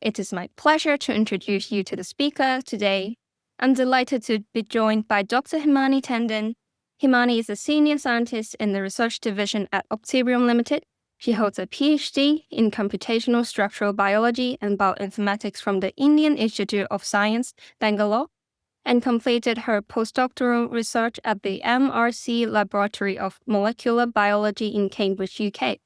It is my pleasure to introduce you to the speaker today. I'm delighted to be joined by Dr. Himani Tandon. Himani is a senior scientist in the research division at Optimisation Limited. She holds a PhD in computational structural biology and bioinformatics from the Indian Institute of Science, Bangalore, and completed her postdoctoral research at the MRC Laboratory of Molecular Biology in Cambridge, UK.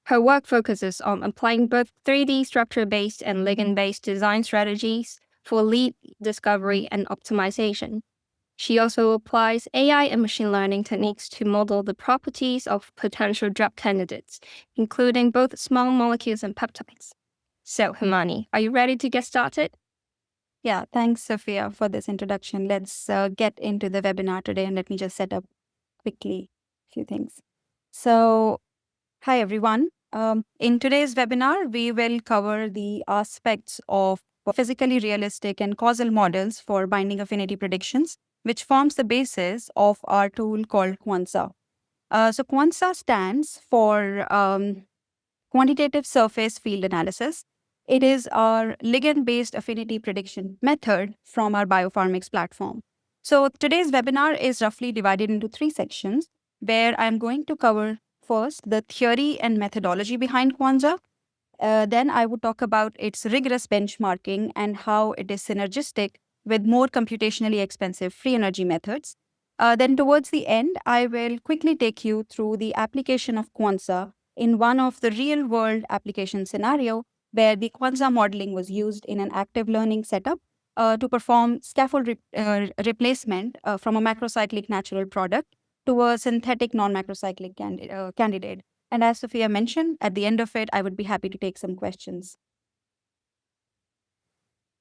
Her work focuses on applying both 3D structure-based and ligand-based design strategies for lead discovery and optimization. She also applies AI and machine learning techniques to model the properties of potential drug candidates, including both small molecules and peptides. So, Himani, are you ready to get started? Yeah, thanks, Sophia, for this introduction. Let's get into the webinar today, and let me just set up quickly a few things. So, hi, everyone. In today's webinar, we will cover the aspects of physically realistic and causal models for binding affinity predictions, which forms the basis of our tool called QuanSA. So, QuanSA stands for quantitative surface field analysis. It is our ligand-based affinity prediction method from our bioinformatics platform. So today's webinar is roughly divided into 3 sections, where I'm going to cover first the theory and methodology behind QuanSA. Then I would talk about its rigorous benchmarking and how it is synergistic with more computationally expensive free energy methods. Then towards the end, I will quickly take you through the application of QuanSA in one of the real-world application scenario where the QuanSA modeling was used in an active learning setup to perform scaffold replacement from a macrocyclic natural product to a synthetic non-macrocyclic candidate. And as Sophia mentioned, at the end of it, I would be happy to take some questions.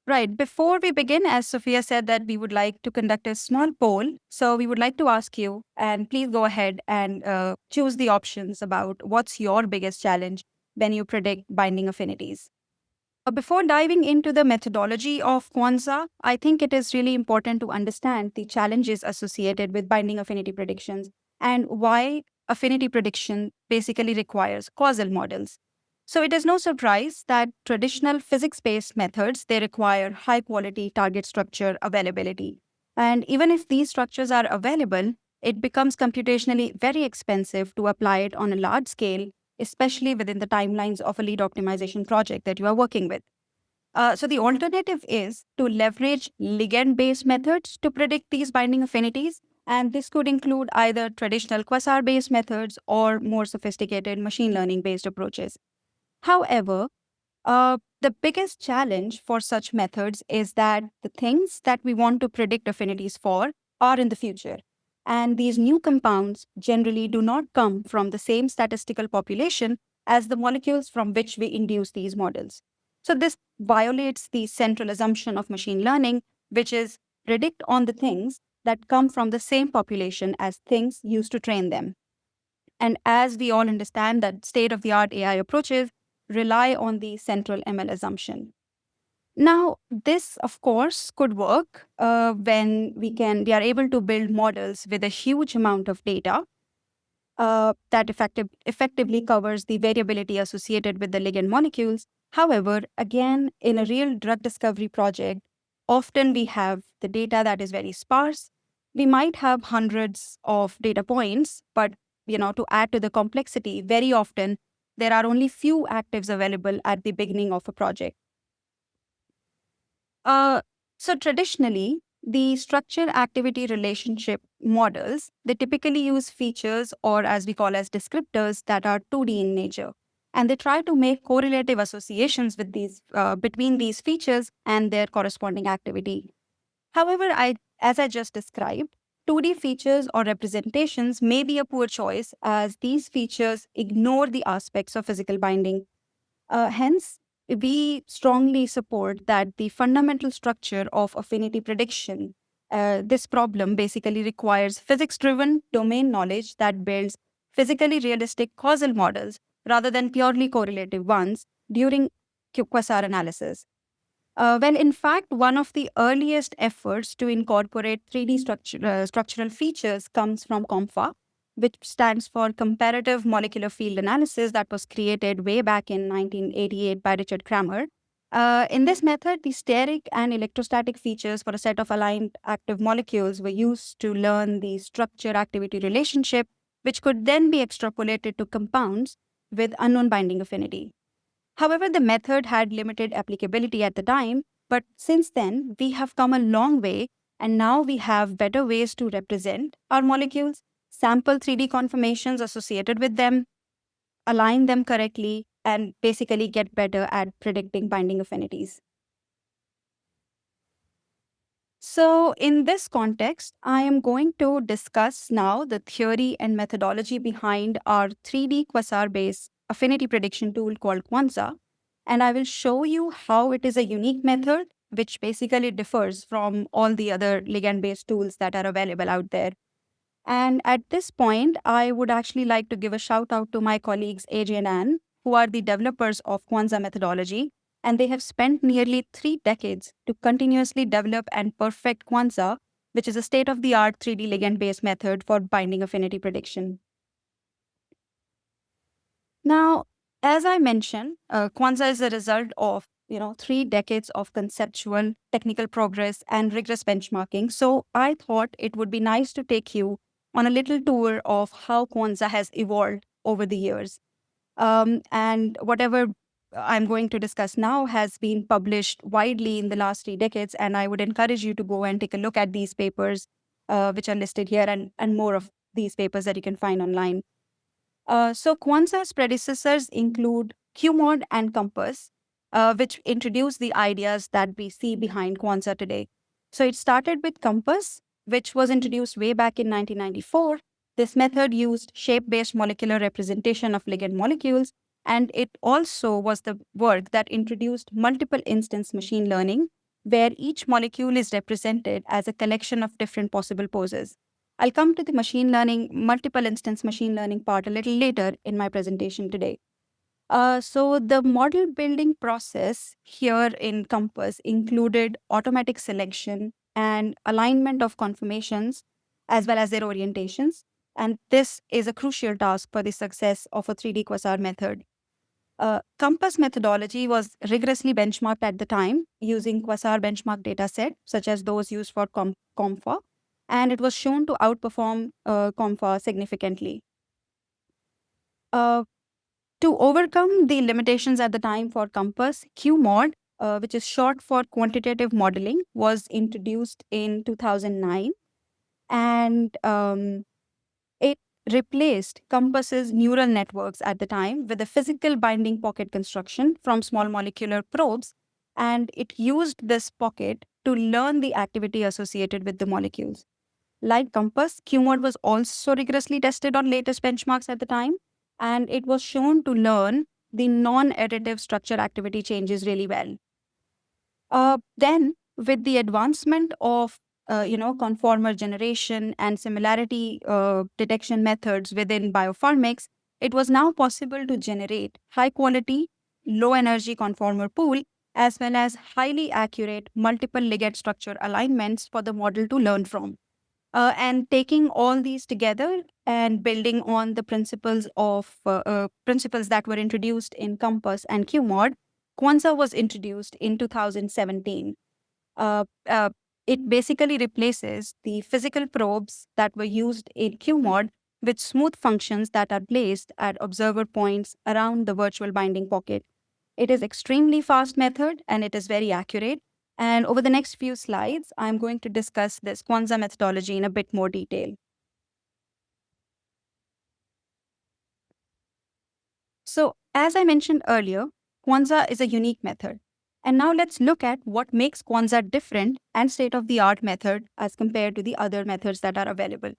Right. Before we begin, as Sophia said, that we would like to conduct a small poll. So we would like to ask you, and please go ahead and choose the options about what's your biggest challenge when you predict binding affinities. Before diving into the methodology of QuanSA, I think it is really important to understand the challenges associated with binding affinity predictions and why affinity prediction basically requires causal models. So it is no surprise that traditional physics-based methods, they require high-quality target structure availability. And even if these structures are available, it becomes computationally very expensive to apply it on a large scale, especially within the timelines of a lead optimization project that you are working with. So the alternative is to leverage ligand-based methods to predict these binding affinities, and this could include either traditional QuasAR-based methods or more sophisticated machine learning-based approaches. However, the biggest challenge for such methods is that the things that we want to predict affinities for are in the future. And these new compounds generally do not come from the same statistical population as the molecules from which we induce these models. So this violates the central assumption of machine learning, which is predict on the things that come from the same population as things used to train them. And as we all understand that state-of-the-art AI approaches rely on the central ML assumption. Now, this, of course, could work when we are able to build models with a huge amount of data that effectively covers the variability associated with the ligand molecules. However, again, in a real drug discovery project, often we have the data that is very sparse. We might have hundreds of data points, but to add to the complexity, very often there are only few actives available at the beginning of a project. So traditionally, the structure-activity relationship models, they typically use features, or as we call as descriptors, that are 2D in nature. And they try to make correlative associations with these between these features and their corresponding activity. However, as I just described, 2D features or representations may be a poor choice as these features ignore the aspects of physical binding. Hence, we strongly support that the fundamental structure of affinity prediction, this problem basically requires physics-driven domain knowledge that builds physically realistic causal models rather than purely correlative ones during QuasAR analysis. Well, in fact, one of the earliest efforts to incorporate 3D structural features comes from COMFA, which stands for Comparative Molecular Field Analysis, that was created way back in 1988 by Richard Kramer. In this method, the steric and electrostatic features for a set of aligned active molecules were used to learn the structure-activity relationship, which could then be extrapolated to compounds with unknown binding affinity. However, the method had limited applicability at the time, but since then, we have come a long way, and now we have better ways to represent our molecules, sample 3D conformations associated with them, align them correctly, and basically get better at predicting binding affinities. So, in this context, I am going to discuss now the theory and methodology behind our 3D QuasAR-based affinity prediction tool called QuanSA, and I will show you how it is a unique method which basically differs from all the other ligand-based tools that are available out there. And at this point, I would actually like to give a shout out to my colleagues AJ and Anne, who are the developers of QuanSA methodology, and they have spent nearly 3 decades to continuously develop and perfect QuanSA, which is a state-of-the-art 3D ligand-based method for binding affinity prediction. Now, as I mentioned, QuanSA is a result of 3 decades of conceptual, technical progress, and rigorous benchmarking. So I thought it would be nice to take you on a little tour of how QuanSA has evolved over the years. And whatever I'm going to discuss now has been published widely in the last 3 decades, and I would encourage you to go and take a look at these papers, which are listed here, and more of these papers that you can find online. So QuanSA's predecessors include QMod and Compass, which introduced the ideas that we see behind QuanSA today. So it started with Compass, which was introduced way back in 1994. This method used shape-based molecular representation of ligand molecules, and it also was the work that introduced multiple instance machine learning, where each molecule is represented as a collection of different possible poses. I'll come to the machine learning, multiple instance machine learning part a little later in my presentation today. So the model building process here in Compass included automatic selection and alignment of conformations as well as their orientations. And this is a crucial task for the success of a 3D quasar method. Compass methodology was rigorously benchmarked at the time using quasar benchmark dataset, such as those used for COMFA, and it was shown to outperform COMFA significantly. To overcome the limitations at the time for Compass, QMod, which is short for quantitative modeling, was introduced in 2009, and it replaced Compass's neural networks at the time with a physical binding pocket construction from small molecular probes, and it used this pocket to learn the activity associated with the molecules. Like Compass, QMod was also rigorously tested on latest benchmarks at the time, and it was shown to learn the non-additive structure activity changes really well. Then, with the advancement of conformer generation and similarity detection methods within biopharmics, it was now possible to generate high-quality, low-energy conformer pool as well as highly accurate multiple ligand structure alignments for the model to learn from. And taking all these together and building on the principles that were introduced in Compass and QMod, QuanSA was introduced in 2017. Uh, uh, it basically replaces the physical probes that were used in QMod with smooth functions that are placed at observer points around the virtual binding pocket. It is extremely fast method and it is very accurate. And over the next few slides, I'm going to discuss this QuanSA methodology in a bit more detail. So, as I mentioned earlier, QuanSA is a unique method. And now let's look at what makes QuanSA different and state-of-the-art method as compared to the other methods that are available.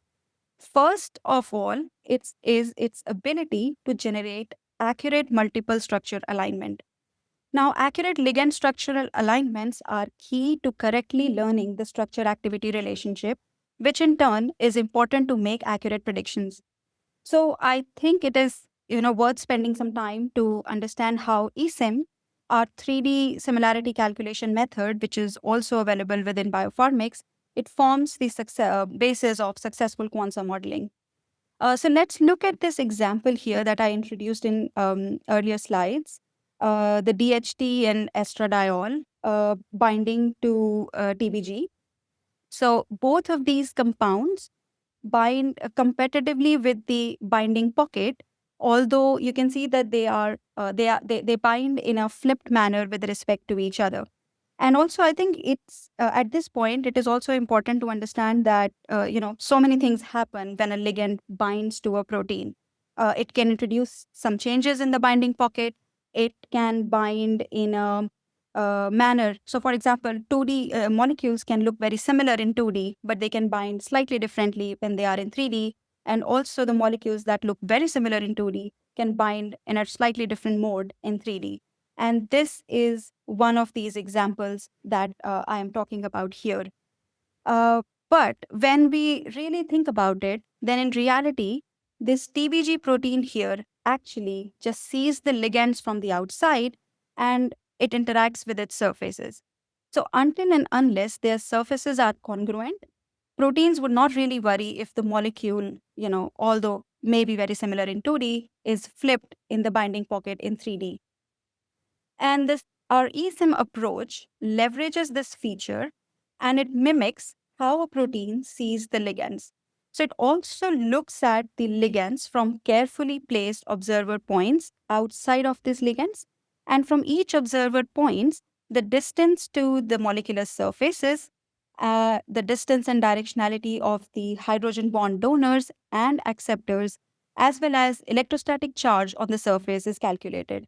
First of all, its ability to generate accurate multiple structure alignment. Now, accurate ligand structural alignments are key to correctly learning the structure activity relationship, which in turn is important to make accurate predictions. So I think it is worth spending some time to understand how eSIM, our 3D similarity calculation method, which is also available within biopharmics, it forms the basis of successful QuanSA modeling. So let's look at this example here that I introduced in earlier slides. the DHT and estradiol binding to TBG. So both of these compounds bind competitively with the binding pocket, although you can see that they bind in a flipped manner with respect to each other. And also, I think it's at this point, it is also important to understand that so many things happen when a ligand binds to a protein. It can introduce some changes in the binding pocket. It can bind in a manner. So, for example, 2D molecules can look very similar in 2D, but they can bind slightly differently when they are in 3D. And also, the molecules that look very similar in 2D can bind in a slightly different mode in 3D. And this is one of these examples that I am talking about here. But when we really think about it, then in reality, this TBG protein here actually just sees the ligands from the outside and it interacts with its surfaces. So until and unless their surfaces are congruent, proteins would not really worry if the molecule, although may be very similar in 2D, is flipped in the binding pocket in 3D. And this our eSIM approach leverages this feature and it mimics how a protein sees the ligands. So it also looks at the ligands from carefully placed observer points outside of these ligands. And from each observer points, the distance to the molecular surfaces, the distance and directionality of the hydrogen bond donors and acceptors, as well as electrostatic charge on the surface is calculated.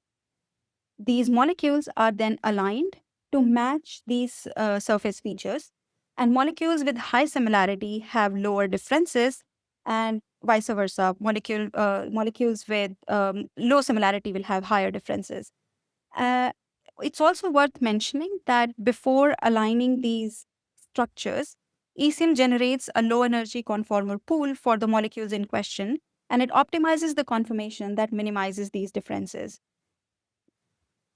These molecules are then aligned to match these surface features, and molecules with high similarity have lower differences, and vice versa. Molecules with low similarity will have higher differences. Uh, it's also worth mentioning that before aligning these structures, eSIM generates a low energy conformer pool for the molecules in question, and it optimizes the conformation that minimizes these differences.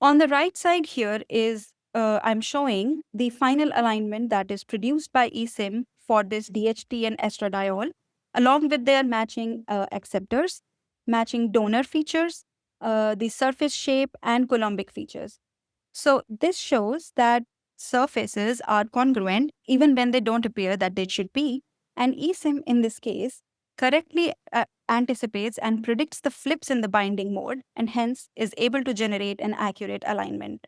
On the right side here is I'm showing the final alignment that is produced by eSIM for this DHT and estradiol, along with their matching acceptors, matching donor features, the surface shape, and coulombic features. So this shows that surfaces are congruent even when they don't appear that they should be. And eSIM in this case correctly anticipates and predicts the flips in the binding mode and hence is able to generate an accurate alignment.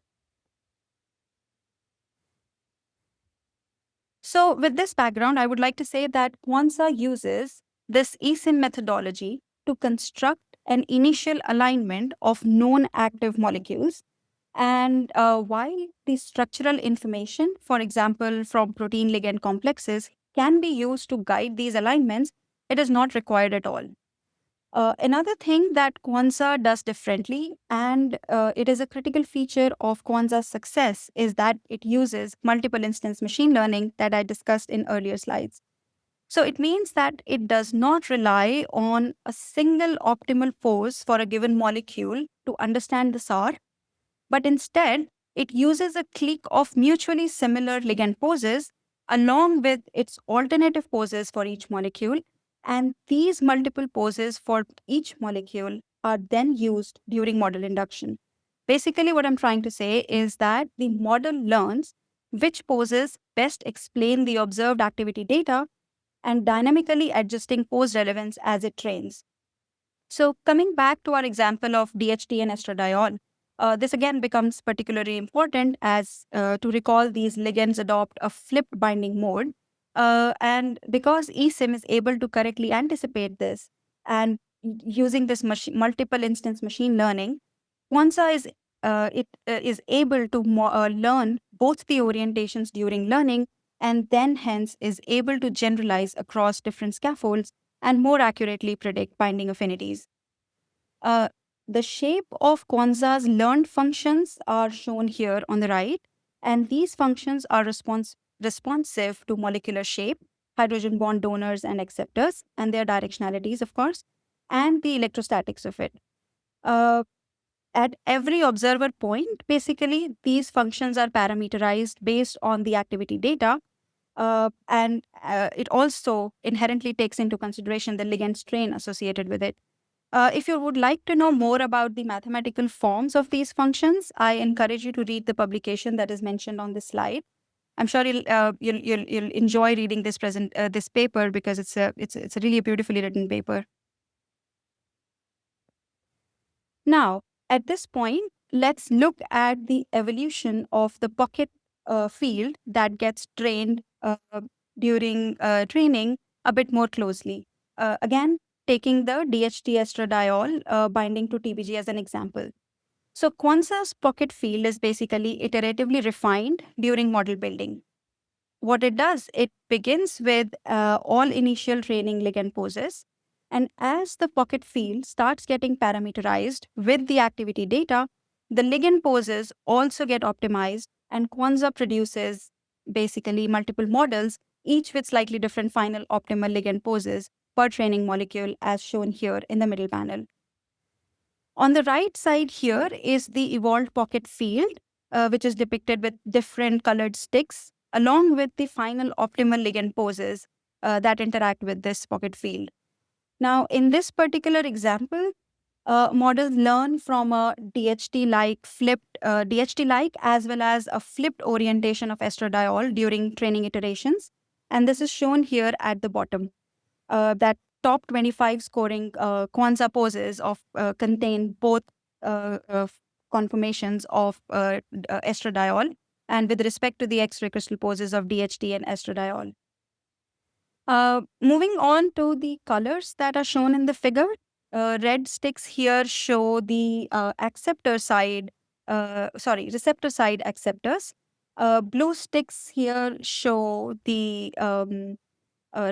So with this background, I would like to say that QuanSA uses this eSIM methodology to construct an initial alignment of known active molecules. And while the structural information, for example, from protein ligand complexes, can be used to guide these alignments, it is not required at all. Another thing that QuanSA does differently, and it is a critical feature of QuanSA's success, is that it uses multiple instance machine learning that I discussed in earlier slides. So it means that it does not rely on a single optimal pose for a given molecule to understand the SAR, but instead, it uses a clique of mutually similar ligand poses along with its alternative poses for each molecule. And these multiple poses for each molecule are then used during model induction. Basically, what I'm trying to say is that the model learns which poses best explain the observed activity data and dynamically adjusting pose relevance as it trains. So coming back to our example of DHT and estradiol, this again becomes particularly important as to recall these ligands adopt a flipped binding mode. And because eSIM is able to correctly anticipate this and using this multiple instance machine learning, QuanSA is able to learn both the orientations during learning and then hence is able to generalize across different scaffolds and more accurately predict binding affinities. Uh, the shape of QuanSA's learned functions are shown here on the right, and these functions are responsive to molecular shape, hydrogen bond donors and acceptors, and their directionalities, of course, and the electrostatics of it. At every observer point, basically, these functions are parameterized based on the activity data, and it also inherently takes into consideration the ligand strain associated with it. If you would like to know more about the mathematical forms of these functions, I encourage you to read the publication that is mentioned on this slide. I'm sure you'll enjoy reading this paper because it's a really beautifully written paper. Now, at this point, let's look at the evolution of the pocket field that gets trained during training a bit more closely. Again, taking the DHT estradiol binding to TBG as an example. So, QuanSA's pocket field is basically iteratively refined during model building. What it does, it begins with all initial training ligand poses. And as the pocket field starts getting parameterized with the activity data, the ligand poses also get optimized, and QuanSA produces basically multiple models, each with slightly different final optimal ligand poses per training molecule, as shown here in the middle panel. On the right side here is the evolved pocket field, which is depicted with different colored sticks, along with the final optimal ligand poses that interact with this pocket field. Now, in this particular example, models learn from a DHT-like as well as a flipped orientation of estradiol during training iterations. And this is shown here at the bottom. That top 25 scoring QuanSA poses contain both conformations of estradiol and with respect to the X-ray crystal poses of DHT and estradiol. Moving on to the colors that are shown in the figure, red sticks here show the receptor side acceptors. Blue sticks here show the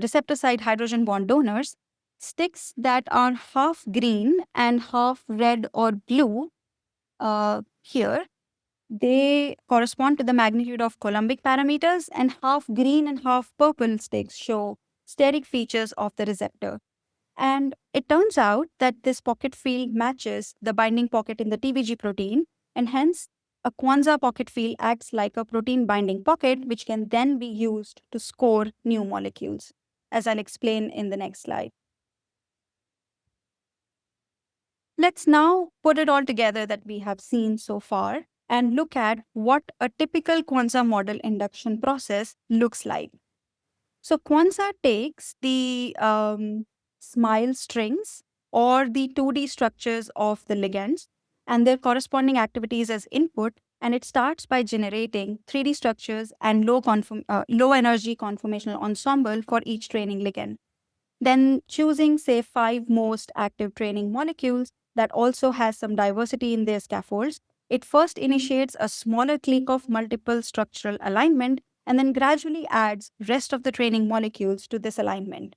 receptor side hydrogen bond donors. Sticks that are half green and half red or blue here, they correspond to the magnitude of Coulombic parameters, and half green and half purple sticks show steric features of the receptor. And it turns out that this pocket field matches the binding pocket in the TBG protein, and hence a QuanSA pocket field acts like a protein binding pocket, which can then be used to score new molecules, as I'll explain in the next slide. Let's now put it all together that we have seen so far and look at what a typical QuanSA model induction process looks like. So QuanSA takes the SMILE strings or the 2D structures of the ligands and their corresponding activities as input, and it starts by generating 3D structures and low energy conformational ensemble for each training ligand. Then choosing, say, 5 most active training molecules that also has some diversity in their scaffolds, it first initiates a smaller clique of multiple structural alignment and then gradually adds rest of the training molecules to this alignment.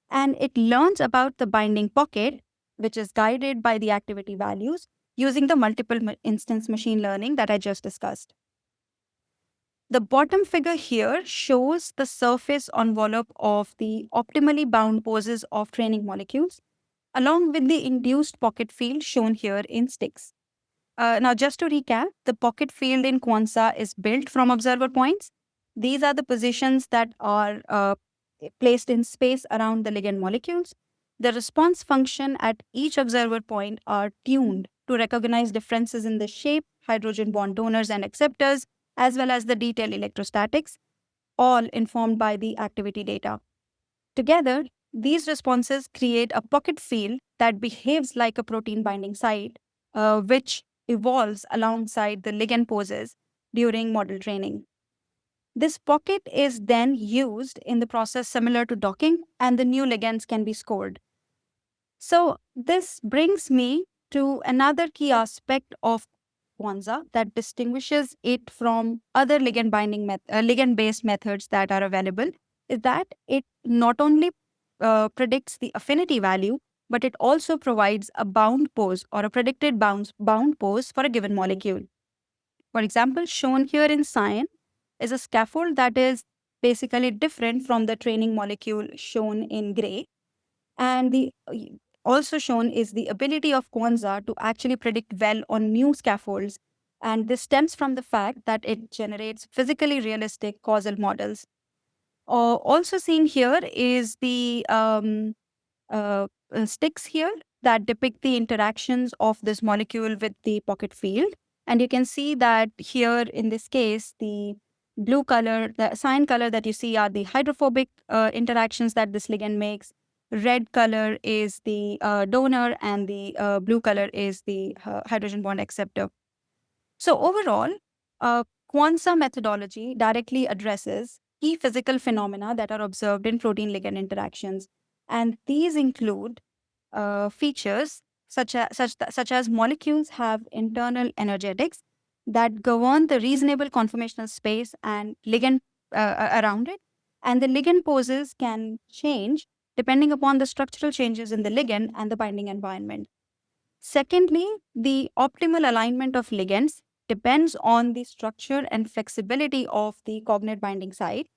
And it learns about the binding pocket, which is guided by the activity values, using the multiple instance machine learning that I just discussed. The bottom figure here shows the surface envelope of the optimally bound poses of training molecules, along with the induced pocket field shown here in sticks. Now, just to recap, the pocket field in QuanSA is built from observer points. These are the positions that are placed in space around the ligand molecules. The response function at each observer point are tuned to recognize differences in the shape, hydrogen bond donors and acceptors, as well as the detailed electrostatics, all informed by the activity data. Together, these responses create a pocket field that behaves like a protein binding site, which evolves alongside the ligand poses during model training. This pocket is then used in the process similar to docking, and the new ligands can be scored. So, this brings me to another key aspect of QuanSA that distinguishes it from other ligand-based methods that are available, is that it not only predicts the affinity value, but it also provides a bound pose or a predicted bound pose for a given molecule. For example, shown here in cyan is a scaffold that is basically different from the training molecule shown in gray. And the also shown is the ability of QuanSA to actually predict well on new scaffolds. And this stems from the fact that it generates physically realistic causal models. Also seen here is the sticks here that depict the interactions of this molecule with the pocket field. And you can see that here in this case, the blue color, the cyan color that you see are the hydrophobic interactions that this ligand makes. Red color is the donor, and the blue color is the hydrogen bond acceptor. So overall, QuanSA methodology directly addresses key physical phenomena that are observed in protein-ligand interactions. And these include features such as molecules have internal energetics that govern the reasonable conformational space and ligand around it. And the ligand poses can change depending upon the structural changes in the ligand and the binding environment. Secondly, the optimal alignment of ligands depends on the structure and flexibility of the cognate binding site,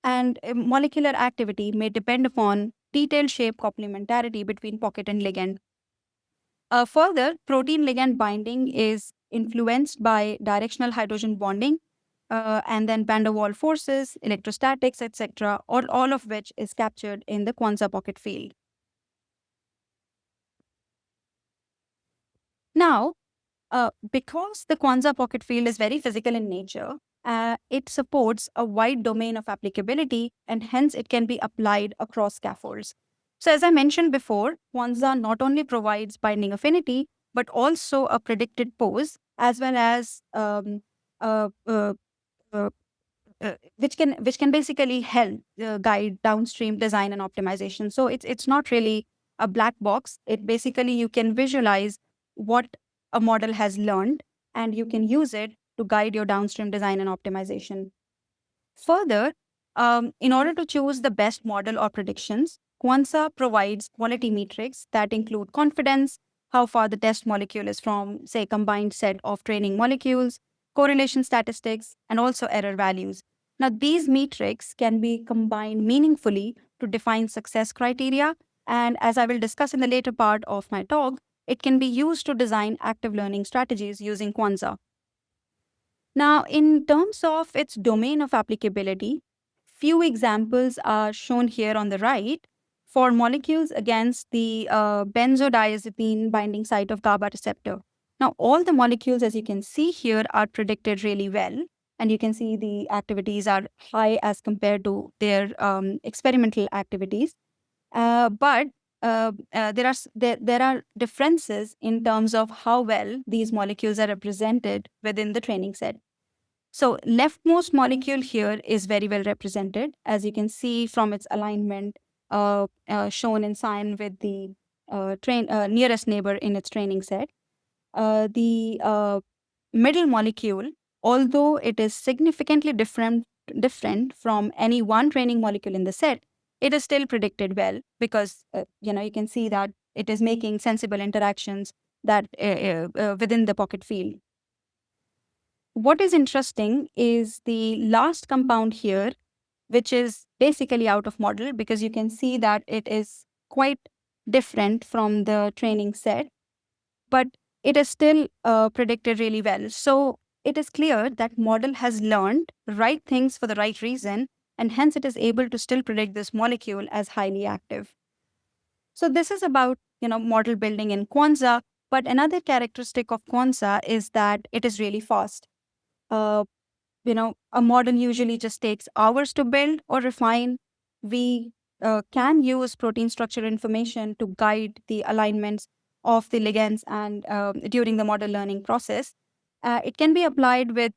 and molecular activity may depend upon detailed shape complementarity between pocket and ligand. Further, protein ligand binding is influenced by directional hydrogen bonding, and then van der Waals forces, electrostatics, etc., all of which is captured in the QuanSA pocket field. Now, because the QuanSA pocket field is very physical in nature, it supports a wide domain of applicability, and hence it can be applied across scaffolds. So, as I mentioned before, QuanSA not only provides binding affinity, but also a predicted pose, as well as uh, uh, uh, which can basically help guide downstream design and optimization. So it's not really a black box. It basically you can visualize what a model has learned, and you can use it to guide your downstream design and optimization. Further, in order to choose the best model or predictions, QuanSA provides quality metrics that include confidence, how far the test molecule is from, say, combined set of training molecules, correlation statistics, and also error values. Now, these metrics can be combined meaningfully to define success criteria, and as I will discuss in the later part of my talk, it can be used to design active learning strategies using QuanSA. Now, in terms of its domain of applicability, few examples are shown here on the right for molecules against the benzodiazepine binding site of GABA receptor. Now, all the molecules, as you can see here, are predicted really well, and you can see the activities are high as compared to their experimental activities. But there are differences in terms of how well these molecules are represented within the training set. So leftmost molecule here is very well represented, as you can see from its alignment shown in cyan with the nearest neighbor in its training set. The middle molecule, although it is significantly different from any one training molecule in the set, it is still predicted well because you can see that it is making sensible interactions that within the pocket field. What is interesting is the last compound here, which is basically out of model because you can see that it is quite different from the training set, but it is still predicted really well. So it is clear that model has learned right things for the right reason, and hence it is able to still predict this molecule as highly active. So this is about model building in QuanSA, but another characteristic of QuanSA is that it is really fast. Uh, a model usually just takes hours to build or refine. We can use protein structure information to guide the alignments of the ligands and during the model learning process. It can be applied with,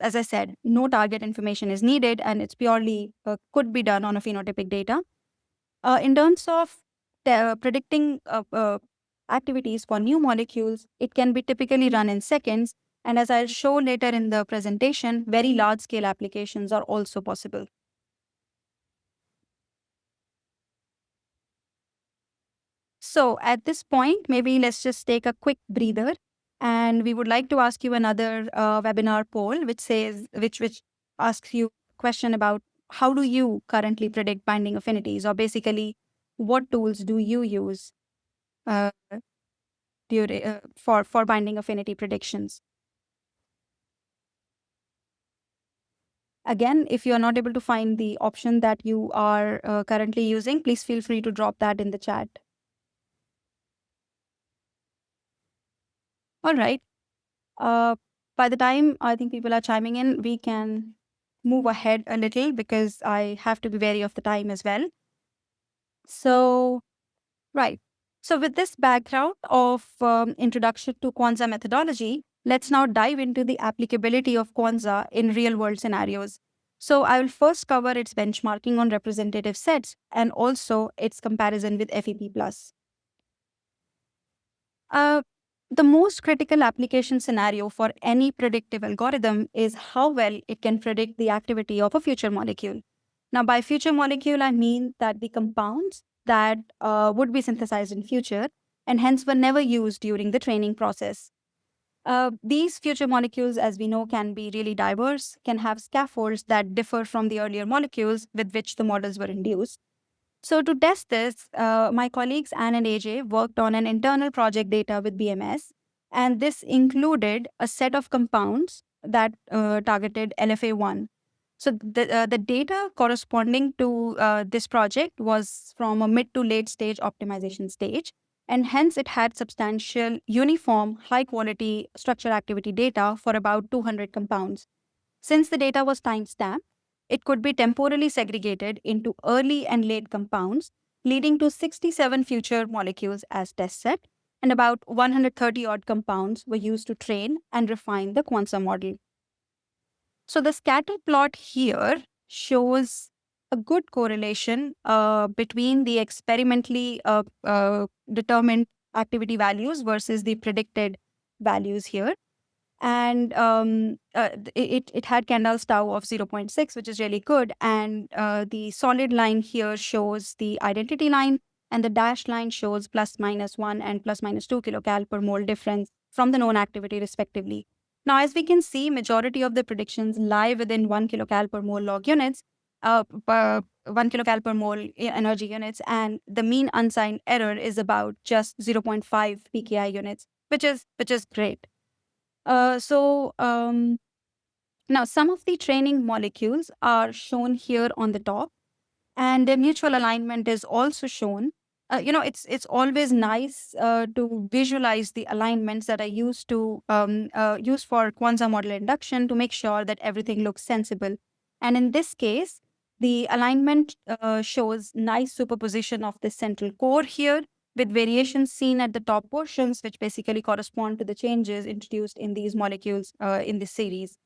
as I said, no target information is needed, and it's purely could be done on a phenotypic data. In terms of predicting activities for new molecules, it can be typically run in seconds. And as I'll show later in the presentation, very large scale applications are also possible. So at this point, maybe let's just take a quick breather. And we would like to ask you another webinar poll, which asks you a question about how do you currently predict binding affinities, or basically, what tools do you use uh, for binding affinity predictions? Again, if you are not able to find the option that you are currently using, please feel free to drop that in the chat. All right. Uh, by the time I think people are chiming in, we can move ahead a little because I have to be wary of the time as well. So, right. So, with this background of introduction to QuanSA methodology, let's now dive into the applicability of QuanSA in real world scenarios. So, I will first cover its benchmarking on representative sets and also its comparison with FEP. Uh, the most critical application scenario for any predictive algorithm is how well it can predict the activity of a future molecule. Now, by future molecule, I mean that the compounds that would be synthesized in future and hence were never used during the training process. These future molecules, as we know, can be really diverse, can have scaffolds that differ from the earlier molecules with which the models were induced. So, to test this, my colleagues Anne and AJ worked on an internal project data with BMS, and this included a set of compounds that targeted LFA1. So, the data corresponding to this project was from a mid to late stage optimization stage, and hence it had substantial, uniform, high quality structure activity data for about 200 compounds. Since the data was timestamped, it could be temporally segregated into early and late compounds, leading to 67 future molecules as test set, and about 130 odd compounds were used to train and refine the QuanSA model. So the scatter plot here shows a good correlation between the experimentally determined activity values versus the predicted values here. And it had Kendall's tau of zero point 0.6, which is really good. And the solid line here shows the identity line, and the dashed line shows plus minus 1 and plus minus 2 kilocal per mole difference from the known activity, respectively. Now, as we can see, majority of the predictions lie within 1 kilocal per mole log units, 1 kilocal per mole energy units, and the mean unsigned error is about just 0.5 pki units, which is great. So now some of the training molecules are shown here on the top, and their mutual alignment is also shown. It's always nice to visualize the alignments that are used for QuanSA model induction to make sure that everything looks sensible. And in this case, the alignment shows nice superposition of the central core here, with variations seen at the top portions, which basically correspond to the changes introduced in these molecules in this series.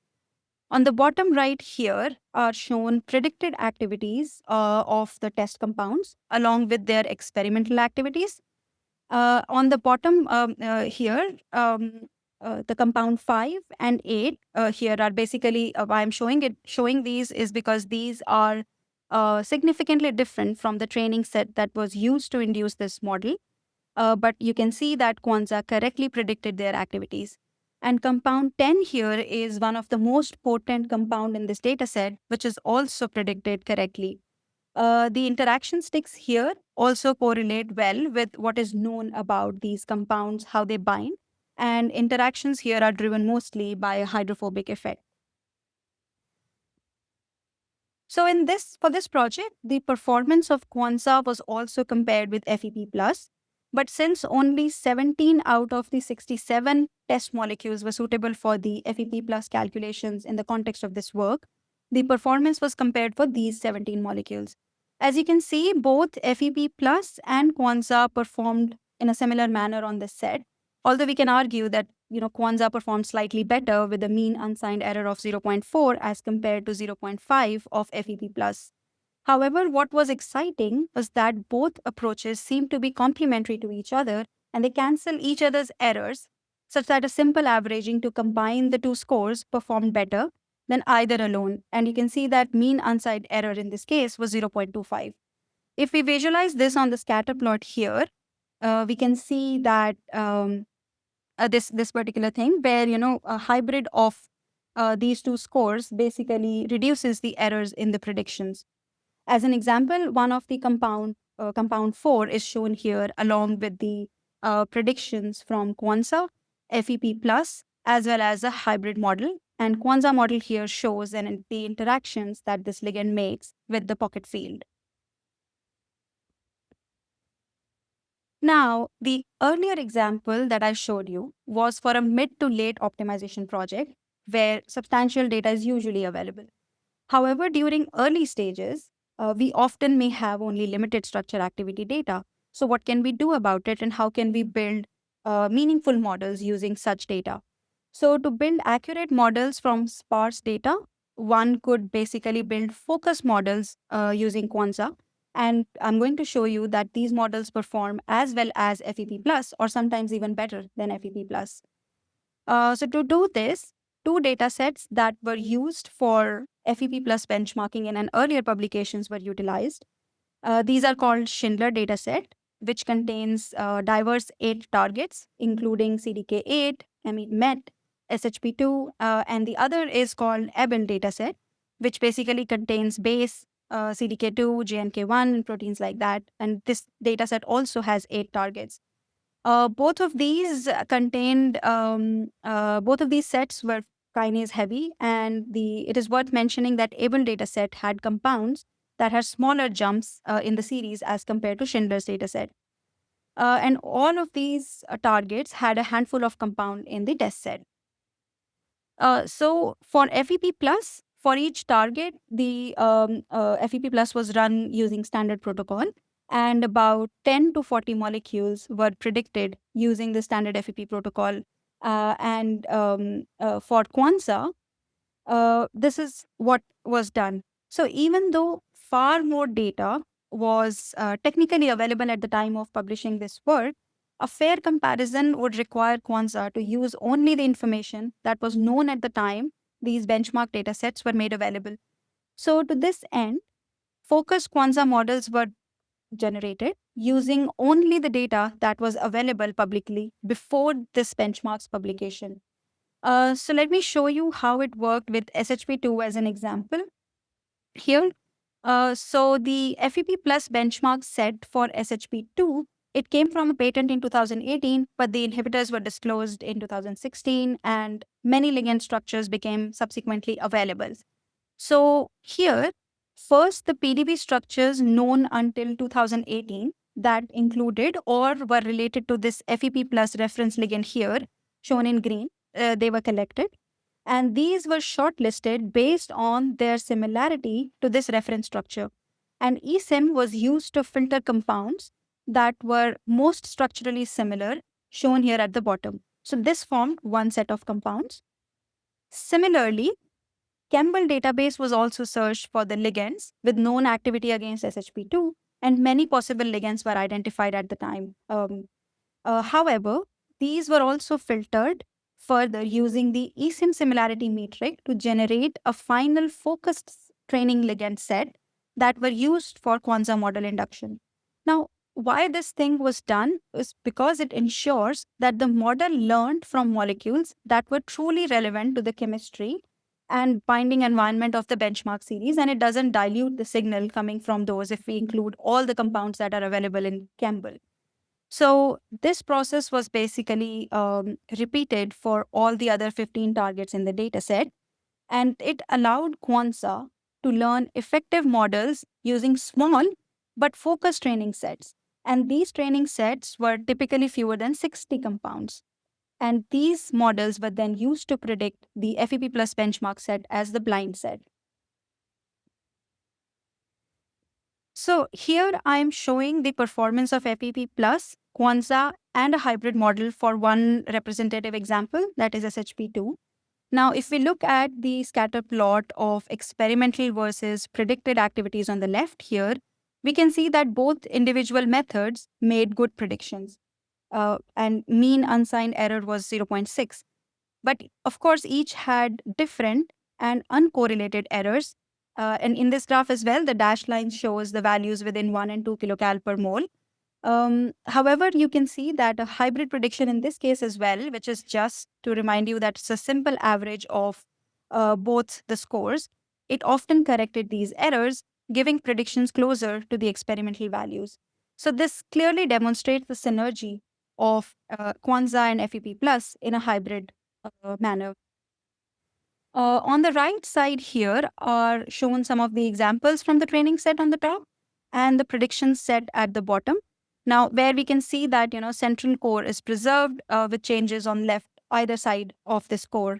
On the bottom right here are shown predicted activities of the test compounds along with their experimental activities. On the bottom here, the compound 5 and 8 here are basically why I'm showing these is because these are significantly different from the training set that was used to induce this model. But you can see that QuanSA correctly predicted their activities. And compound 10 here is one of the most potent compound in this data set, which is also predicted correctly. The interaction sticks here also correlate well with what is known about these compounds, how they bind, and interactions here are driven mostly by a hydrophobic effect. So for this project, the performance of QuanSA was also compared with FEP+, but since only 17 out of the 67 test molecules were suitable for the FEP+ calculations in the context of this work, the performance was compared for these 17 molecules. As you can see, both FEP+ and QuanSA performed in a similar manner on this set, although we can argue that QuanSA performed slightly better with a mean unsigned error of 0.4 as compared to 0.5 of FEP+. However, what was exciting was that both approaches seem to be complementary to each other and they cancel each other's errors, such that a simple averaging to combine the two scores performed better than either alone. And you can see that mean unsigned error in this case was 0.25. If we visualize this on the scatter plot here, we can see that this particular thing where a hybrid of these two scores basically reduces the errors in the predictions. As an example, one of the compound 4 is shown here along with the predictions from QuanSA, FEP+, as well as a hybrid model. And QuanSA model here shows the interactions that this ligand makes with the pocket field. Now, the earlier example that I showed you was for a mid to late optimization project where substantial data is usually available. However, during early stages, we often may have only limited structure activity data. So, what can we do about it, and how can we build meaningful models using such data? So, to build accurate models from sparse data, one could basically build focus models using QuanSA. And I'm going to show you that these models perform as well as FEP plus, or sometimes even better than FEP plus. So to do this, two data sets that were used for FEP plus benchmarking in an earlier publications were utilized. These are called Schindler dataset, which contains diverse 8 targets, including CDK8, MET, SHP2, and the other is called Abel dataset, which basically contains base, CDK2, JNK1, and proteins like that. And this dataset also has 8 targets. Both of these sets were kinase heavy, and it is worth mentioning that Abel dataset had compounds that had smaller jumps in the series as compared to Schindler's dataset. And all of these targets had a handful of compound in the test set. So for FEP plus, for each target, the FEP plus was run using standard protocol, and about 10 to 40 molecules were predicted using the standard FEP protocol. And for QuanSA, this is what was done. So even though far more data was technically available at the time of publishing this work, a fair comparison would require QuanSA to use only the information that was known at the time these benchmark data sets were made available. So to this end, focused QuanSA models were generated using only the data that was available publicly before this benchmark's publication. So let me show you how it worked with SHP2 as an example. Here, so the FEP plus benchmark set for SHP2, it came from a patent in 2018, but the inhibitors were disclosed in 2016, and many ligand structures became subsequently available. So here, first the PDB structures known until 2018 that included or were related to this FEP plus reference ligand here, shown in green, they were collected. And these were shortlisted based on their similarity to this reference structure. And eSIM was used to filter compounds that were most structurally similar, shown here at the bottom. So this formed one set of compounds. Similarly, Campbell database was also searched for the ligands with known activity against SHP2, and many possible ligands were identified at the time. However, these were also filtered further using the eSIM similarity metric to generate a final focused training ligand set that were used for QuanSA model induction. Now, why this thing was done is because it ensures that the model learned from molecules that were truly relevant to the chemistry and binding environment of the benchmark series, and it doesn't dilute the signal coming from those if we include all the compounds that are available in Campbell. So this process was basically repeated for all the other 15 targets in the data set, and it allowed QuanSA to learn effective models using small but focused training sets. And these training sets were typically fewer than 60 compounds. And these models were then used to predict the FEP plus benchmark set as the blind set. So here I am showing the performance of FEP plus, QuanSA, and a hybrid model for one representative example, that is SHP2. Now, if we look at the scatter plot of experimental versus predicted activities on the left here, we can see that both individual methods made good predictions. And mean unsigned error was 0.6. But of course, each had different and uncorrelated errors. And in this graph as well, the dashed line shows the values within 1 and 2 kilocal per mole. However, you can see that a hybrid prediction in this case as well, which is just to remind you that it's a simple average of both the scores, it often corrected these errors, giving predictions closer to the experimental values. So this clearly demonstrates the synergy of QuanSA and FEP plus in a hybrid manner. On the right side here are shown some of the examples from the training set on the top and the prediction set at the bottom. Now, where we can see that, central core is preserved with changes on left either side of this core.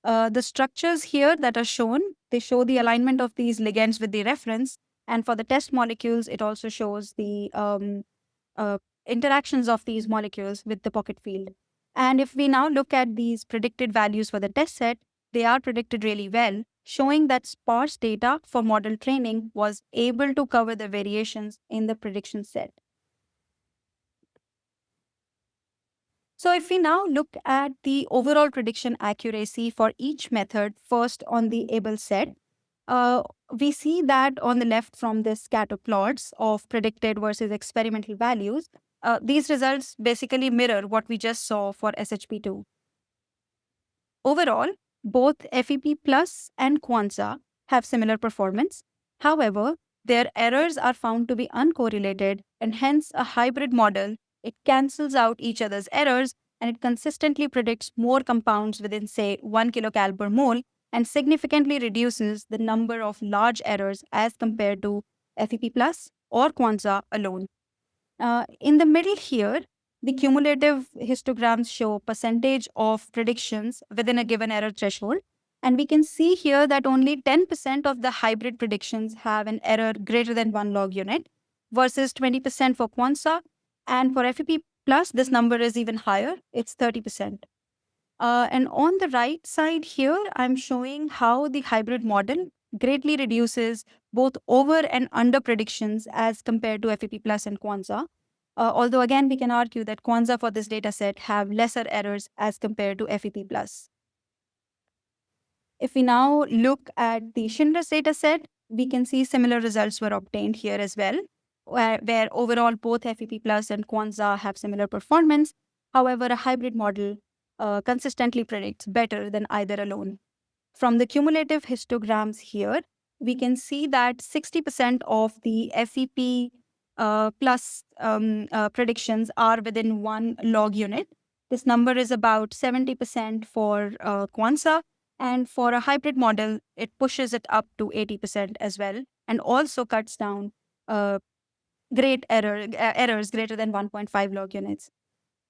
The structures here that are shown, they show the alignment of these ligands with the reference. And for the test molecules, it also shows the uh, interactions of these molecules with the pocket field. And if we now look at these predicted values for the test set, they are predicted really well, showing that sparse data for model training was able to cover the variations in the prediction set. So if we now look at the overall prediction accuracy for each method, first on the able set, uh, we see that on the left from the scatter plots of predicted versus experimental values, these results basically mirror what we just saw for SHP2. Overall, both FEP Plus and QuanSA have similar performance. However, their errors are found to be uncorrelated, and hence a hybrid model, it cancels out each other's errors and it consistently predicts more compounds within, say, 1 kilocal per mole and significantly reduces the number of large errors as compared to FEP Plus or QuanSA alone. In the middle here, the cumulative histograms show percentage of predictions within a given error threshold. And we can see here that only 10% of the hybrid predictions have an error greater than 1 log unit versus 20% for QuanSA. And for FEP plus, this number is even higher. It's 30%. And on the right side here, I'm showing how the hybrid model greatly reduces both over and under predictions as compared to FEP plus and QuanSA. Although again, we can argue that QuanSA for this data set have lesser errors as compared to FEP plus. If we now look at the Schindler's data set, we can see similar results were obtained here as well, where overall both FEP plus and QuanSA have similar performance. However, a hybrid model consistently predicts better than either alone. From the cumulative histograms here, we can see that 60% of the FEP plus predictions are within 1 log unit. This number is about 70% for QuanSA, and for a hybrid model, it pushes it up to 80% as well, and also cuts down errors greater than 1.5 log units.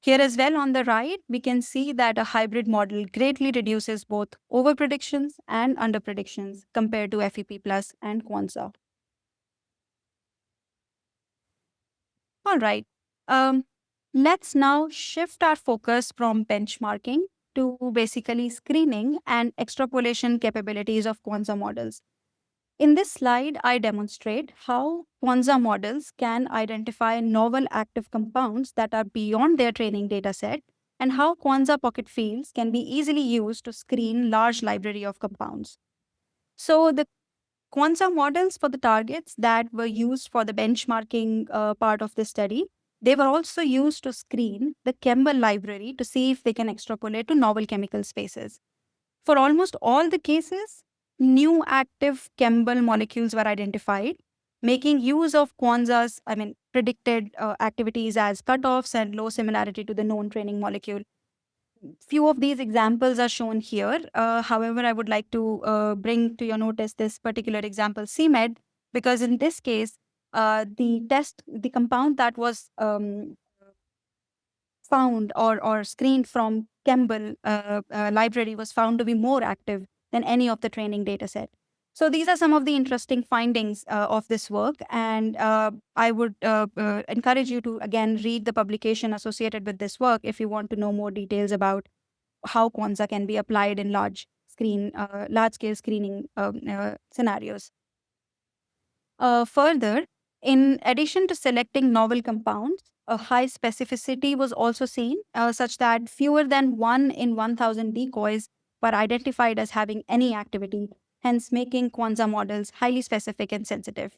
Here as well on the right, we can see that a hybrid model greatly reduces both over predictions and under predictions compared to FEP plus and QuanSA. All right. Let's now shift our focus from benchmarking to basically screening and extrapolation capabilities of QuanSA models. In this slide, I demonstrate how QuanSA models can identify novel active compounds that are beyond their training dataset, and how QuanSA pocket fields can be easily used to screen large library of compounds. So the QuanSA models for the targets that were used for the benchmarking part of the study, they were also used to screen the chemical library to see if they can extrapolate to novel chemical spaces. For almost all the cases, new active chemical molecules were identified, making use of QuanSA's, predicted activities as cutoffs and low similarity to the known training molecule. Few of these examples are shown here. However, I would like to bring to your notice this particular example, CMED, because in this case, the compound that was found or screened from Campbell library was found to be more active than any of the training data set. So these are some of the interesting findings of this work, and I would encourage you to again read the publication associated with this work if you want to know more details about how QuanSA can be applied in large scale screening scenarios. Further, in addition to selecting novel compounds, a high specificity was also seen, such that fewer than 1 in 1,000 decoys were identified as having any activity, hence making QuanSA models highly specific and sensitive.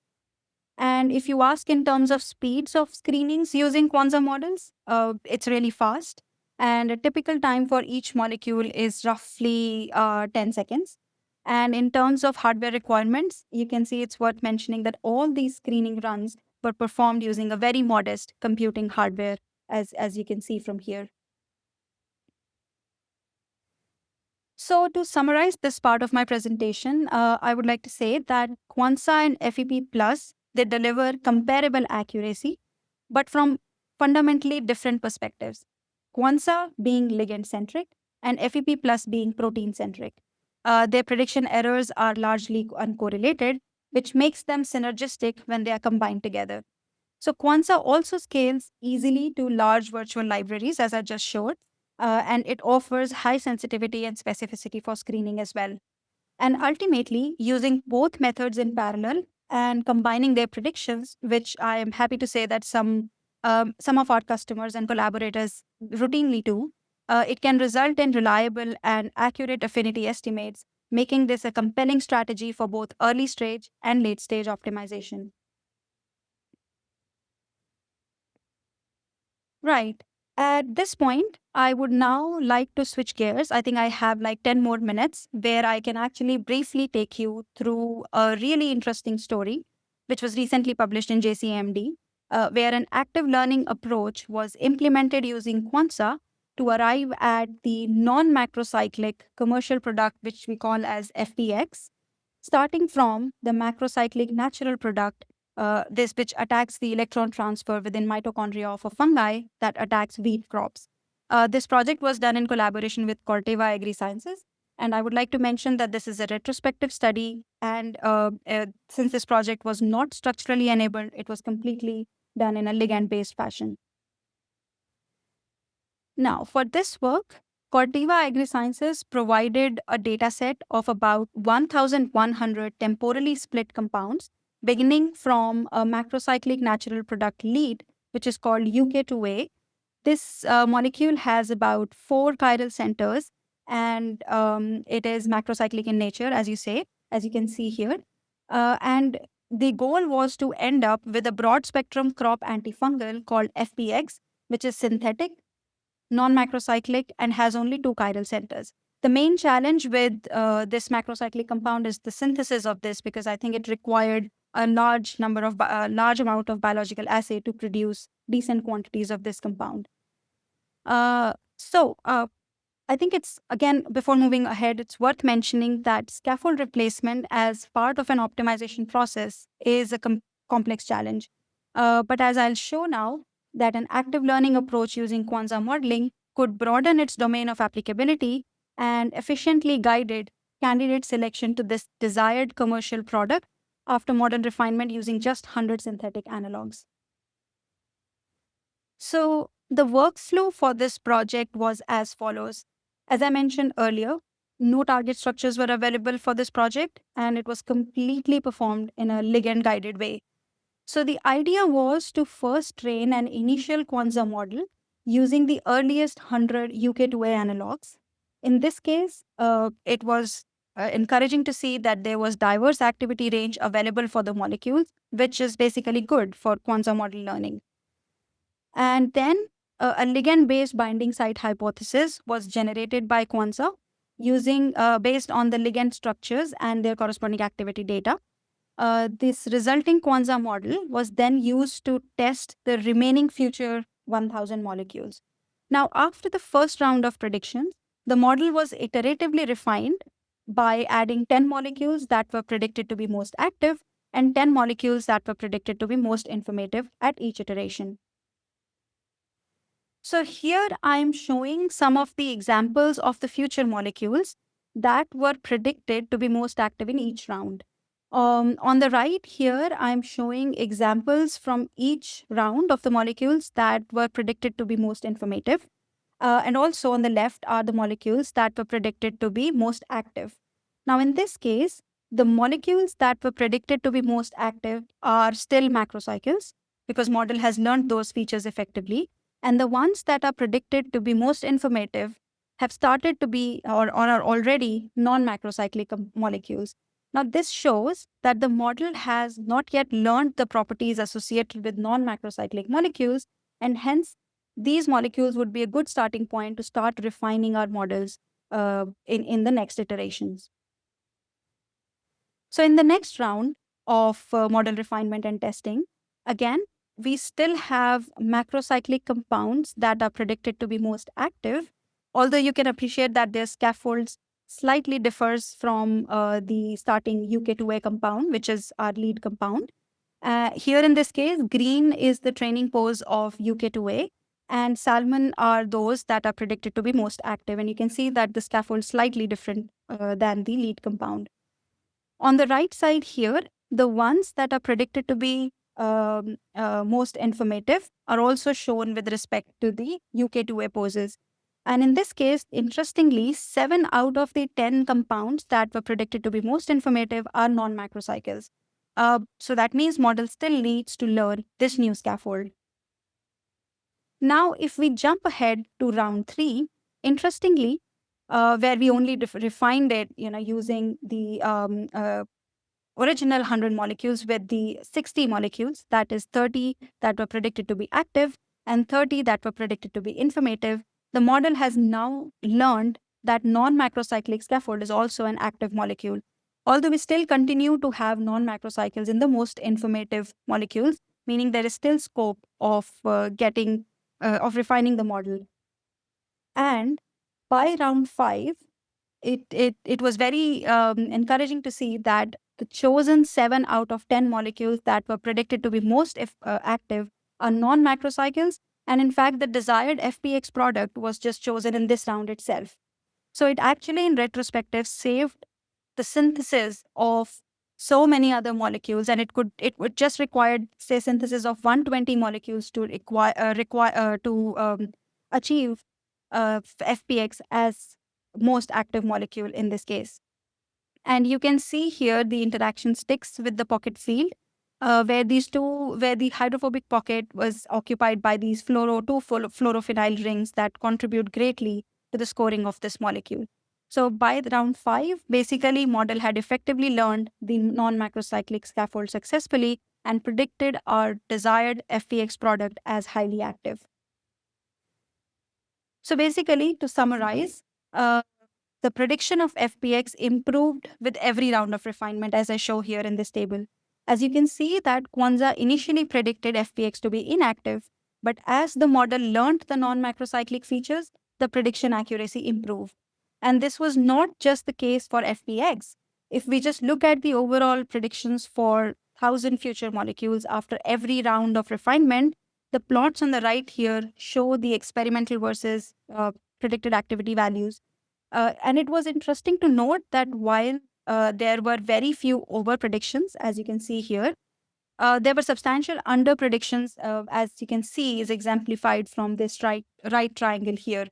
And if you ask in terms of speeds of screenings using QuanSA models, it's really fast. And a typical time for each molecule is roughly 10 seconds. And in terms of hardware requirements, you can see it's worth mentioning that all these screening runs were performed using a very modest computing hardware, as you can see from here. So to summarize this part of my presentation, I would like to say that QuanSA and FEP Plus, they deliver comparable accuracy, but from fundamentally different perspectives. QuanSA being ligand centric and FEP plus being protein centric. Their prediction errors are largely uncorrelated, which makes them synergistic when they are combined together. So QuanSA also scales easily to large virtual libraries, as I just showed, and it offers high sensitivity and specificity for screening as well. And ultimately, using both methods in parallel and combining their predictions, which I am happy to say that some of our customers and collaborators routinely do, it can result in reliable and accurate affinity estimates, making this a compelling strategy for both early stage and late stage optimization. Right. At this point, I would now like to switch gears. I think I have like 10 more minutes where I can actually briefly take you through a really interesting story, which was recently published in JCMD, where an active learning approach was implemented using QuanSA to arrive at the non macrocyclic commercial product, which we call as FPX, starting from the macrocyclic natural product, this which attacks the electron transfer within mitochondria of a fungi that attacks wheat crops. This project was done in collaboration with Corteva Agri Sciences, and I would like to mention that this is a retrospective study, and since this project was not structurally enabled, it was completely done in a ligand-based fashion. Now, for this work, Corteva Agrisciences provided a data set of about 1,100 temporally split compounds, beginning from a macrocyclic natural product lead, which is called UK2A. This molecule has about 4 chiral centers, and it is macrocyclic in nature, as you say, as you can see here. And the goal was to end up with a broad spectrum crop antifungal called FPX, which is synthetic, non-macrocyclic, and has only 2 chiral centers. The main challenge with this macrocyclic compound is the synthesis of this, because I think it required a large amount of biological assay to produce decent quantities of this compound. So I think it's, again, before moving ahead, it's worth mentioning that scaffold replacement as part of an optimization process is a complex challenge. But as I'll show now, that an active learning approach using QuanSA modeling could broaden its domain of applicability and efficiently guided candidate selection to this desired commercial product after modern refinement using just 100 synthetic analogs. So the workflow for this project was as follows. As I mentioned earlier, no target structures were available for this project, and it was completely performed in a ligand guided way. So the idea was to first train an initial QuanSA model using the earliest 100 UK2A analogs. In this case, it was encouraging to see that there was diverse activity range available for the molecules, which is basically good for QuanSA model learning. And then a ligand-based binding site hypothesis was generated by QuanSA using based on the ligand structures and their corresponding activity data. This resulting QuanSA model was then used to test the remaining future 1,000 molecules. Now, after the first round of predictions, the model was iteratively refined by adding 10 molecules that were predicted to be most active and 10 molecules that were predicted to be most informative at each iteration. So here I am showing some of the examples of the future molecules that were predicted to be most active in each round. On the right here, I'm showing examples from each round of the molecules that were predicted to be most informative. And also on the left are the molecules that were predicted to be most active. Now, in this case, the molecules that were predicted to be most active are still macrocycles, because model has learned those features effectively. And the ones that are predicted to be most informative have started to be or are already non-macrocyclic molecules. Now, this shows that the model has not yet learned the properties associated with non-macrocyclic molecules, and hence these molecules would be a good starting point to start refining our models in the next iterations. So in the next round of model refinement and testing, again, we still have macrocyclic compounds that are predicted to be most active, although you can appreciate that their scaffolds slightly differs from the starting UK2A compound, which is our lead compound. Here in this case, green is the training pose of UK2A, and salmon are those that are predicted to be most active. And you can see that the scaffold is slightly different than the lead compound. On the right side here, the ones that are predicted to be most informative are also shown with respect to the UK2A poses. And in this case, interestingly, 7 out of the 10 compounds that were predicted to be most informative are non-macrocycles. So that means model still needs to learn this new scaffold. Now, if we jump ahead to round 3, interestingly, where we only refined it, using the original 100 molecules with the 60 molecules, that is 30 that were predicted to be active and 30 that were predicted to be informative, the model has now learned that non-macrocyclic scaffold is also an active molecule. Although we still continue to have non-macrocycles in the most informative molecules, meaning there is still scope of refining the model. And by round 5, it was very encouraging to see that the chosen 7 out of 10 molecules that were predicted to be most active are non-macrocycles. And in fact, the desired FPX product was just chosen in this round itself. So it actually, in retrospective, saved the synthesis of so many other molecules, and it would just require, say, synthesis of 120 molecules to achieve FPX as most active molecule in this case. And you can see here the interaction sticks with the pocket field, where the hydrophobic pocket was occupied by these fluorophenyl rings that contribute greatly to the scoring of this molecule. So by round 5, basically, model had effectively learned the non-macrocyclic scaffold successfully and predicted our desired FPX product as highly active. So basically, to summarize, the prediction of FPX improved with every round of refinement, as I show here in this table. As you can see that QuanSA initially predicted FPX to be inactive, but as the model learned the non-macrocyclic features, the prediction accuracy improved. And this was not just the case for FPX. If we just look at the overall predictions for 1,000 future molecules after every round of refinement, the plots on the right here show the experimental versus predicted activity values. And it was interesting to note that while there were very few over predictions, as you can see here, there were substantial under predictions, as you can see, is exemplified from this right triangle here.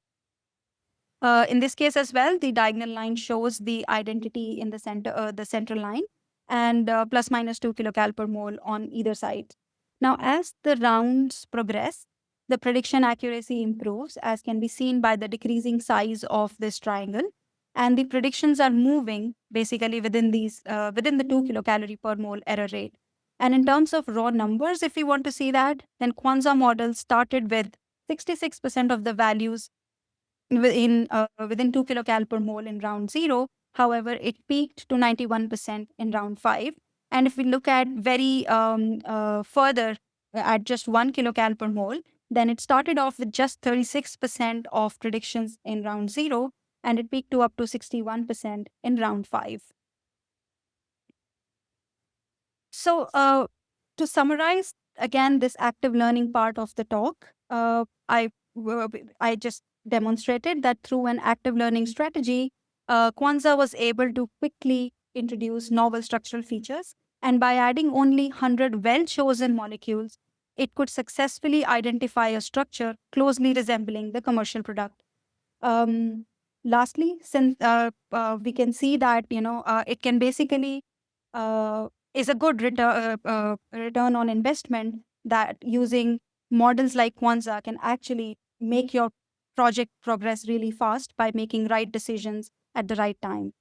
In this case as well, the diagonal line shows the identity in the center, the central line, and plus minus 2 kilocal per mole on either side. Now, as the rounds progress, the prediction accuracy improves, as can be seen by the decreasing size of this triangle, and the predictions are moving basically within the 2 kilocalorie per mole error rate. And in terms of raw numbers, if we want to see that, then QuanSA model started with 66% of the values within 2 kilocal per mole in round 0. However, it peaked to 91% in round 5. And if we look at very further at just 1 kilocal per mole, then it started off with just 36% of predictions in round 0, and it peaked to up to 61% in round 5. So, to summarize again this active learning part of the talk, I just demonstrated that through an active learning strategy, QuanSA was able to quickly introduce novel structural features, and by adding only 100 well-chosen molecules, it could successfully identify a structure closely resembling the commercial product. Lastly, since we can see that it can basically is a good return on investment, that using models like QuanSA can actually make your project progress really fast by making right decisions at the right time.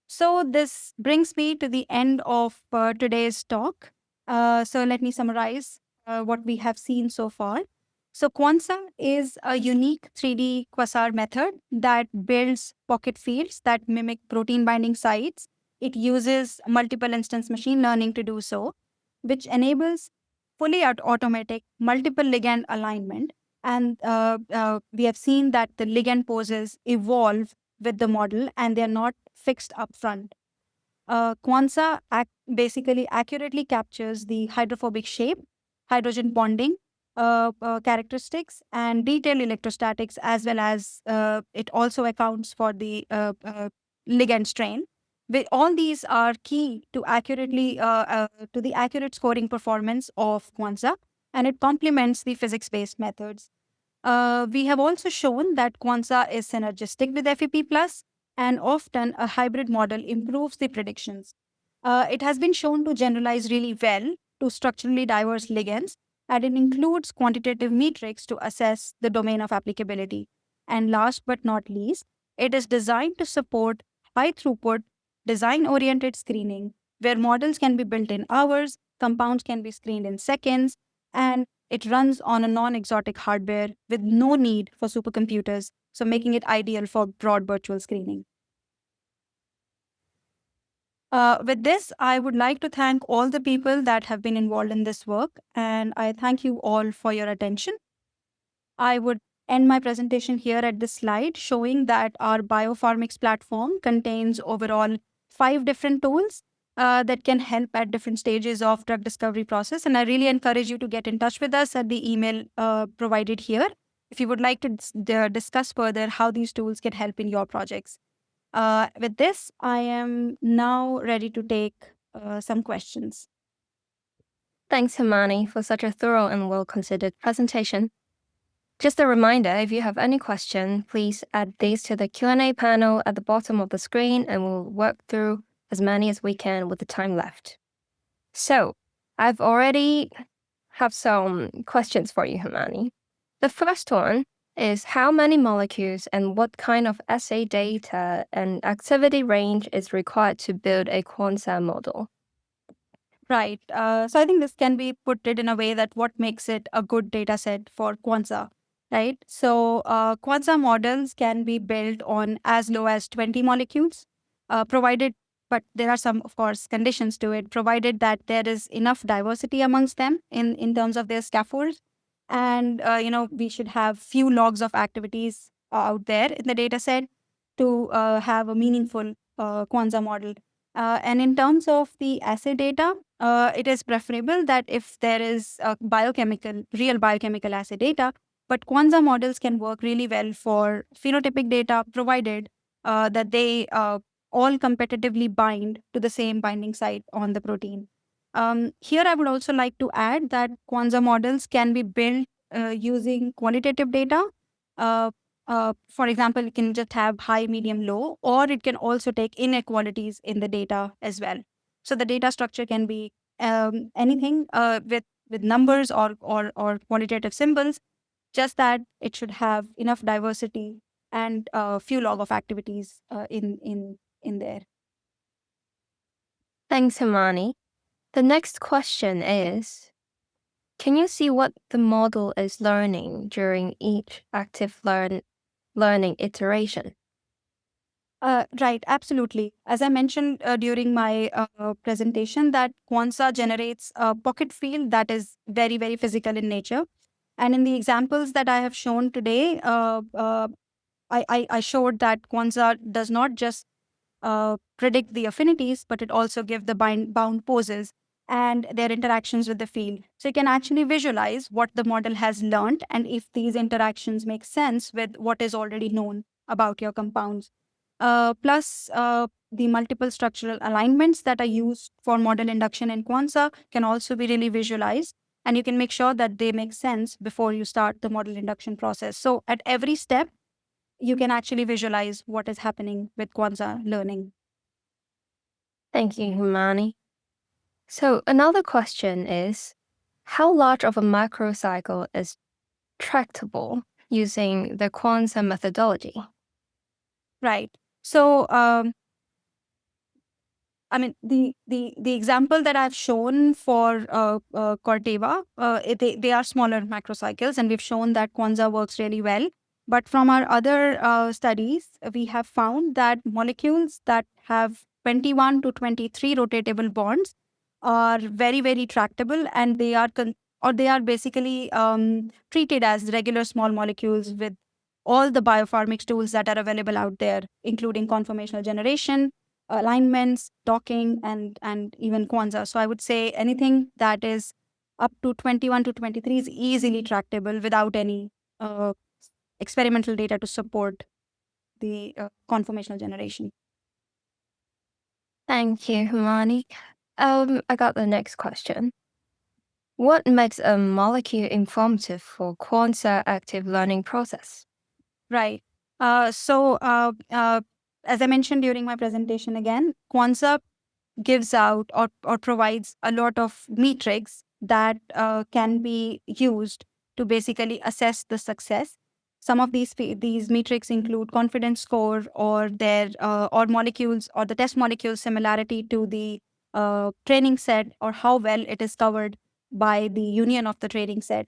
So this brings me to the end of today's talk. So let me summarize what we have seen so far. So QuanSA is a unique 3D QuasAR method that builds pocket fields that mimic protein binding sites. It uses multiple instance machine learning to do so, which enables fully automatic multiple ligand alignment. And we have seen that the ligand poses evolve with the model and they're not fixed up front. QuanSA basically accurately captures the hydrophobic shape, hydrogen bonding characteristics, and detailed electrostatics, as well as it also accounts for the ligand strain. All these are key to to the accurate scoring performance of QuanSA, and it complements the physics-based methods. We have also shown that QuanSA is synergistic with FEP+, and often a hybrid model improves the predictions. It has been shown to generalize really well to structurally diverse ligands, and it includes quantitative metrics to assess the domain of applicability. And last but not least, it is designed to support high throughput, design oriented screening, where models can be built in hours, compounds can be screened in seconds, and it runs on a non exotic hardware with no need for supercomputers, so making it ideal for broad virtual screening. With this, I would like to thank all the people that have been involved in this work, and I thank you all for your attention. I would end my presentation here at this slide showing that our biopharmics platform contains overall 5 different tools that can help at different stages of drug discovery process. And I really encourage you to get in touch with us at the email provided here if you would like to discuss further how these tools can help in your projects. With this, I am now ready to take some questions. Thanks, Himani, for such a thorough and well-considered presentation. Just a reminder, if you have any question, please add these to the Q&A panel at the bottom of the screen and we'll work through as many as we can with the time left. So, I've already have some questions for you, Himani. The first one is how many molecules and what kind of assay data and activity range is required to build a QuanSA model? Right. So I think this can be put it in a way that what makes it a good data set for QuanSA, right? So QuanSA models can be built on as low as 20 molecules, provided, but there are some, of course, conditions to it, provided that there is enough diversity amongst them in terms of their scaffolds. And, we should have few logs of activities out there in the data set to have a meaningful QuanSA model. And in terms of the assay data, it is preferable that if there is real biochemical assay data, but QuanSA models can work really well for phenotypic data, provided that they all competitively bind to the same binding site on the protein. Here, I would also like to add that QuanSA models can be built using qualitative data. For example, it can just have high, medium, low, or it can also take inequalities in the data as well. So the data structure can be anything with numbers or quantitative symbols, just that it should have enough diversity and a few log of activities in there. Thanks, Himani. The next question is, can you see what the model is learning during each active learning iteration? Right, absolutely. As I mentioned during my presentation, that QuanSA generates a pocket field that is very, very physical in nature. And in the examples that I have shown today, I showed that QuanSA does not just predict the affinities, but it also gives the bound poses and their interactions with the field. So you can actually visualize what the model has learned and if these interactions make sense with what is already known about your compounds. Plus, the multiple structural alignments that are used for model induction in QuanSA can also be really visualized, and you can make sure that they make sense before you start the model induction process. So at every step, you can actually visualize what is happening with QuanSA learning. Thank you, Himani. So another question is, how large of a macrocycle is tractable using the QuanSA methodology? Right. So, I mean, the example that I've shown for Corteva, they are smaller macrocycles, and we've shown that QuanSA works really well. But from our other studies, we have found that molecules that have 21 to 23 rotatable bonds are very, very tractable, and they are basically treated as regular small molecules with all the biopharmics tools that are available out there, including conformational generation, alignments, docking, and even QuanSA. So I would say anything that is up to 21 to 23 is easily tractable without any uh, experimental data to support the conformational generation. Thank you, Himani. I got the next question. What makes a molecule informative for QuanSA active learning process? Right. As I mentioned during my presentation again, QuanSA gives out or provides a lot of metrics that can be used to basically assess the success. Some of these metrics include confidence score or their or molecules or the test molecules similarity to the training set or how well it is covered by the union of the training set.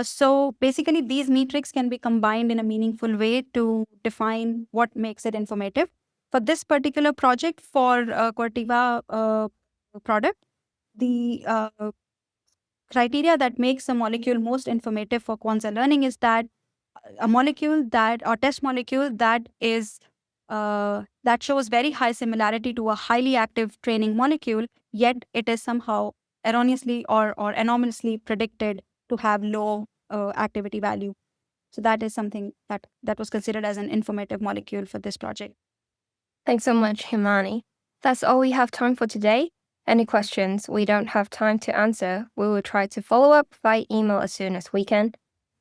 So basically, these metrics can be combined in a meaningful way to define what makes it informative. For this particular project for Cortiva product, the criteria that makes a molecule most informative for QuanSA learning is that a molecule that or test molecule that is that shows very high similarity to a highly active training molecule, yet it is somehow erroneously or anomalously predicted to have low activity value. So that is something that was considered as an informative molecule for this project. Thanks so much, Himani. That's all we have time for today. Any questions we don't have time to answer, we will try to follow up by email as soon as we can.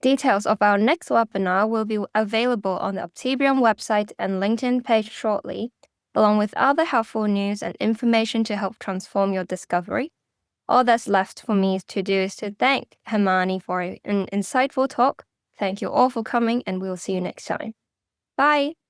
Details of our next webinar will be available on the Optibrium website and LinkedIn page shortly, along with other helpful news and information to help transform your discovery. All that's left for me to do is to thank Himani for an insightful talk. Thank you all for coming, and we'll see you next time. Bye!